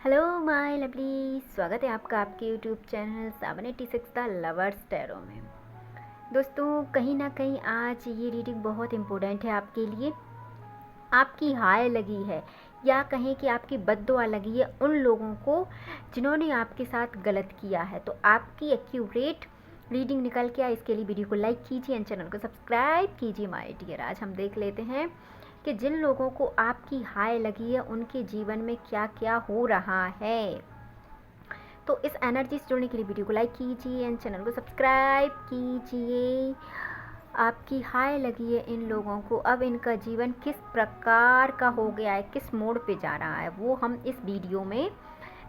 Hello my lovely, स्वागत है आपका आपके YouTube channel 786 the lovers tarot में। दोस्तों, कहीं ना कहीं आज ये रीडिंग बहुत इम्पोर्टेंट है आपके लिए। आपकी हाय लगी है या कहें कि आपकी बद्दुआ लगी है उन लोगों को जिन्होंने आपके साथ गलत किया है, तो आपकी एक्यूरेट रीडिंग निकल के आए। इसके लिए वीडियो को लाइक कीजिए एंड चैनल को सब्सक्राइब कीजिए माय डियर। आज हम देख लेते हैं कि जिन लोगों को आपकी हाय लगी है उनके जीवन में क्या क्या हो रहा है। तो इस एनर्जी से जुड़ने के लिए वीडियो को लाइक कीजिए एंड चैनल को सब्सक्राइब कीजिए। आपकी हाय लगी है इन लोगों को, अब इनका जीवन किस प्रकार का हो गया है, किस मोड़ पे जा रहा है, वो हम इस वीडियो में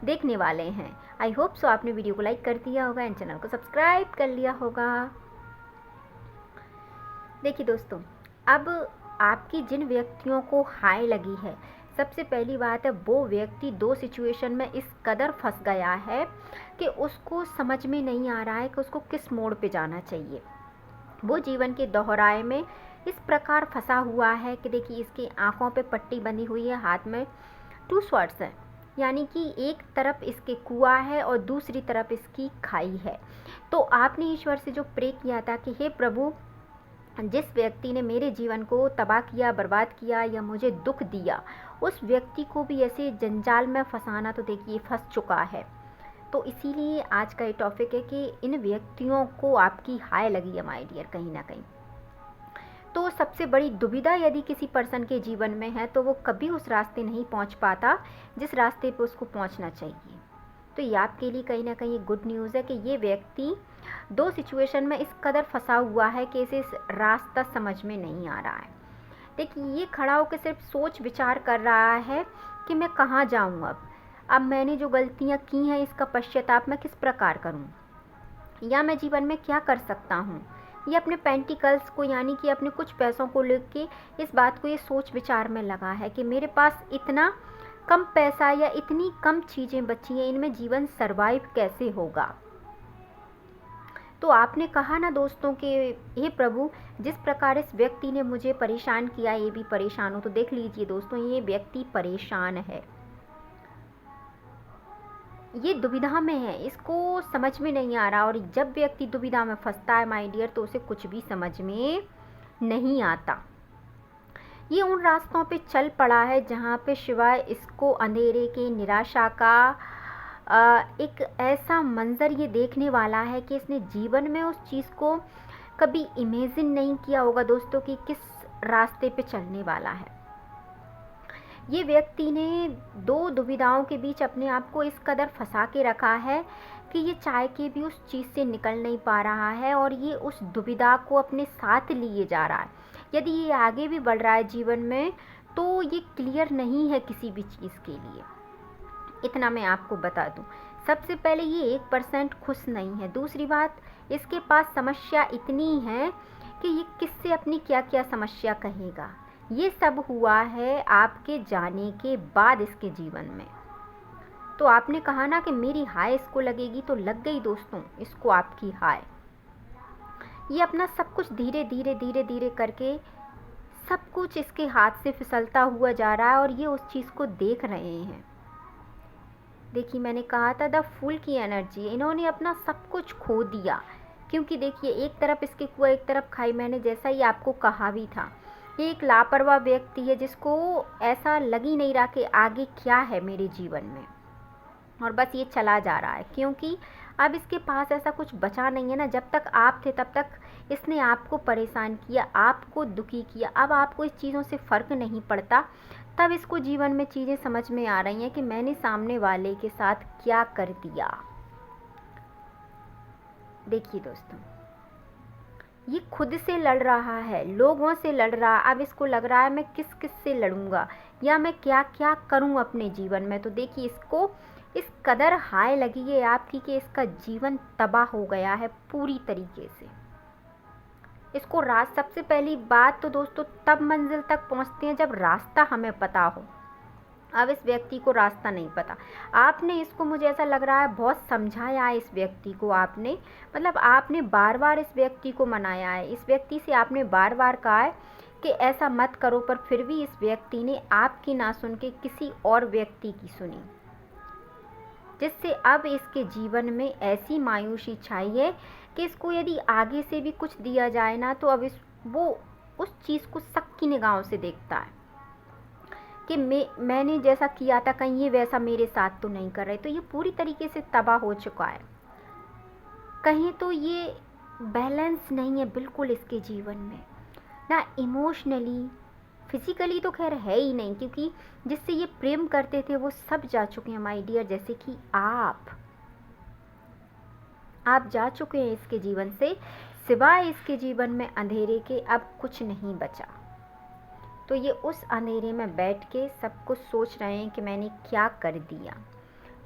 देखने वाले हैं। आई होप सो आपने वीडियो को लाइक कर दिया होगा एंड चैनल को सब्सक्राइब कर लिया होगा। देखिए दोस्तों, अब आपकी जिन व्यक्तियों को हाय लगी है, सबसे पहली बात है वो व्यक्ति दो सिचुएशन में इस कदर फंस गया है कि उसको समझ में नहीं आ रहा है कि उसको किस मोड़ पे जाना चाहिए। वो जीवन के दोहराए में इस प्रकार फंसा हुआ है कि देखिए, इसकी आंखों पे पट्टी बंधी हुई है, हाथ में टू स्वॉर्ड्स है, यानी कि एक तरफ इसके कुआं है और दूसरी तरफ इसकी खाई है। तो आपने ईश्वर से जो प्रे किया था कि हे प्रभु, जिस व्यक्ति ने मेरे जीवन को तबाह किया, बर्बाद किया या मुझे दुख दिया, उस व्यक्ति को भी ऐसे जंजाल में फंसाना, तो देखिए फंस चुका है। तो इसीलिए आज का ये टॉपिक है कि इन व्यक्तियों को आपकी हाय लगी है माय डियर, कहीं ना कहीं। तो सबसे बड़ी दुविधा यदि किसी पर्सन के जीवन में है तो वो कभी उस रास्ते नहीं पहुंच पाता जिस रास्ते पे उसको पहुंचना चाहिए। तो ये आपके लिए कहीं ना कहीं गुड न्यूज़ है कि ये व्यक्ति दो सिचुएशन में इस कदर फंसा हुआ है कि इसे रास्ता समझ में नहीं आ रहा है। देखिए, ये खड़ा होकर सिर्फ सोच विचार कर रहा है कि मैं कहाँ जाऊँ, अब मैंने जो गलतियाँ की हैं इसका पश्चाताप मैं किस प्रकार करूँ, या मैं जीवन में क्या कर सकता हूँ। ये अपने पेंटिकल्स को, यानी कि अपने कुछ पैसों को लेके इस बात को ये सोच विचार में लगा है कि मेरे पास इतना कम पैसा या इतनी कम चीज़ें बची हैं, इनमें जीवन सरवाइव कैसे होगा। तो आपने कहा ना दोस्तों कि हे प्रभु, जिस प्रकार इस व्यक्ति ने मुझे परेशान किया, ये भी परेशान हो। तो देख लीजिए दोस्तों, ये व्यक्ति परेशान है, ये दुविधा में है, इसको समझ में नहीं आ रहा। और जब व्यक्ति दुविधा में फंसता है माय डियर, तो उसे कुछ भी समझ में नहीं आता। ये उन रास्तों पे चल पड़ा है जहाँ पे शिवाय इसको अंधेरे के, निराशा का एक ऐसा मंजर ये देखने वाला है कि इसने जीवन में उस चीज़ को कभी इमेजिन नहीं किया होगा दोस्तों कि किस रास्ते पे चलने वाला है। ये व्यक्ति ने दो दुविधाओं के बीच अपने आप को इस कदर फंसा के रखा है कि ये चाह के भी उस चीज़ से निकल नहीं पा रहा है और ये उस दुविधा को अपने साथ लिए जा रहा है। यदि ये आगे भी बढ़ रहा है जीवन में तो ये क्लियर नहीं है किसी भी चीज़ के लिए। इतना मैं आपको बता दूं, सबसे पहले ये 1% खुश नहीं है। दूसरी बात, इसके पास समस्या इतनी है कि ये किससे अपनी क्या क्या समस्या कहेगा। ये सब हुआ है आपके जाने के बाद इसके जीवन में। तो आपने कहा ना कि मेरी हाय इसको लगेगी, तो लग गई दोस्तों इसको आपकी हाय। ये अपना सब कुछ धीरे धीरे धीरे धीरे करके सब कुछ इसके हाथ से फिसलता हुआ जा रहा है और ये उस चीज़ को देख रहे हैं। देखिए, मैंने कहा था द फूल की एनर्जी, इन्होंने अपना सब कुछ खो दिया। क्योंकि देखिए, एक तरफ इसके कुआं, एक तरफ खाई, मैंने जैसा ही आपको कहा भी था, ये एक लापरवाह व्यक्ति है जिसको ऐसा लग ही नहीं रहा कि आगे क्या है मेरे जीवन में, और बस ये चला जा रहा है। क्योंकि अब इसके पास ऐसा कुछ बचा नहीं है ना। जब तक आप थे तब तक इसने आपको परेशान किया, आपको दुखी किया। अब आपको इस चीज़ों से फ़र्क नहीं पड़ता, तब इसको जीवन में चीज़ें समझ में आ रही हैं कि मैंने सामने वाले के साथ क्या कर दिया। देखिए दोस्तों, ये खुद से लड़ रहा है, लोगों से लड़ रहा है। अब इसको लग रहा है मैं किस किस से लड़ूंगा या मैं क्या क्या करूं अपने जीवन में। तो देखिए, इसको इस कदर हाय लगी है आपकी कि इसका जीवन तबाह हो गया है पूरी तरीके से। इसको सबसे पहली बात तो दोस्तों तब मंजिल तक पहुंचते हैं जब रास्ता हमें पता हो। अब इस व्यक्ति को रास्ता नहीं पता। आपने इसको, मुझे ऐसा लग रहा है, बहुत समझाया है इस व्यक्ति को। आपने, मतलब आपने बार बार इस व्यक्ति को मनाया है, इस व्यक्ति से आपने बार बार कहा है कि ऐसा मत करो, पर फिर भी इस व्यक्ति ने आपकी ना सुन के किसी और व्यक्ति की सुनी। जिससे अब इसके जीवन में ऐसी मायूसी छाई है कि इसको यदि आगे से भी कुछ दिया जाए ना, तो अब वो उस चीज़ को शक की निगाहों से देखता है कि मैंने जैसा किया था कहीं ये वैसा मेरे साथ तो नहीं कर रहे। तो ये पूरी तरीके से तबाह हो चुका है। कहीं तो ये बैलेंस नहीं है बिल्कुल इसके जीवन में, ना इमोशनली, फिजिकली तो खैर है ही नहीं, क्योंकि जिससे ये प्रेम करते थे वो सब जा चुके हैं माय डियर। जैसे कि आप जा चुके हैं इसके जीवन से, सिवाय इसके जीवन में अंधेरे के अब कुछ नहीं बचा। तो ये उस अंधेरे में बैठ के सब कुछ सोच रहे हैं कि मैंने क्या कर दिया।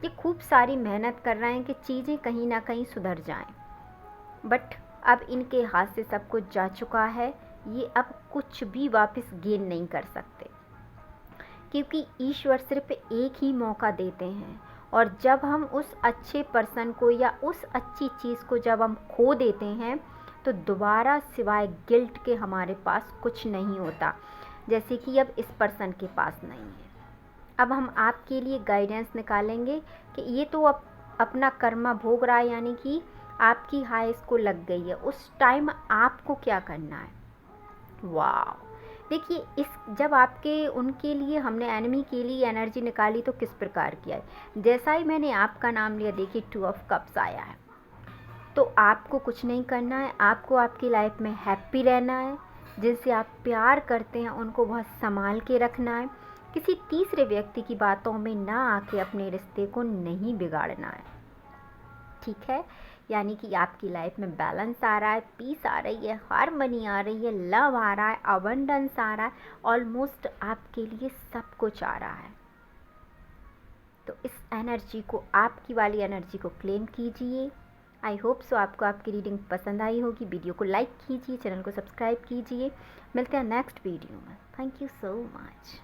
ये खूब सारी मेहनत कर रहे हैं कि चीज़ें कहीं ना कहीं सुधर जाएं, बट अब इनके हाथ से सब कुछ जा चुका है। ये अब कुछ भी वापस गेन नहीं कर सकते, क्योंकि ईश्वर सिर्फ एक ही मौका देते हैं, और जब हम उस अच्छे पर्सन को या उस अच्छी चीज़ को जब हम खो देते हैं तो दोबारा सिवाय गिल्ट के हमारे पास कुछ नहीं होता, जैसे कि अब इस पर्सन के पास नहीं है। अब हम आपके लिए गाइडेंस निकालेंगे कि ये तो अब अपना कर्मा भोग रहा है, यानी कि आपकी हाई इसको लग गई है, उस टाइम आपको क्या करना है। वाह, देखिए जब आपके उनके लिए हमने एनिमी के लिए एनर्जी निकाली तो किस प्रकार की आई। जैसा ही मैंने आपका नाम लिया, देखिए 2 ऑफ कप्स आया है। तो आपको कुछ नहीं करना है, आपको आपकी लाइफ में हैप्पी रहना है। जिनसे आप प्यार करते हैं उनको बहुत संभाल के रखना है। किसी तीसरे व्यक्ति की बातों में ना आके अपने रिश्ते को नहीं बिगाड़ना है, ठीक है। यानी कि आपकी लाइफ में बैलेंस आ रहा है, पीस आ रही है, हार्मनी आ रही है, लव आ रहा है, अबंडेंस आ रहा है, ऑलमोस्ट आपके लिए सब कुछ आ रहा है। तो इस एनर्जी को, आपकी वाली एनर्जी को क्लेम कीजिए। आई होप सो आपको आपकी रीडिंग पसंद आई होगी। वीडियो को लाइक कीजिए, चैनल को सब्सक्राइब कीजिए। मिलते हैं नेक्स्ट वीडियो में। Thank you so much.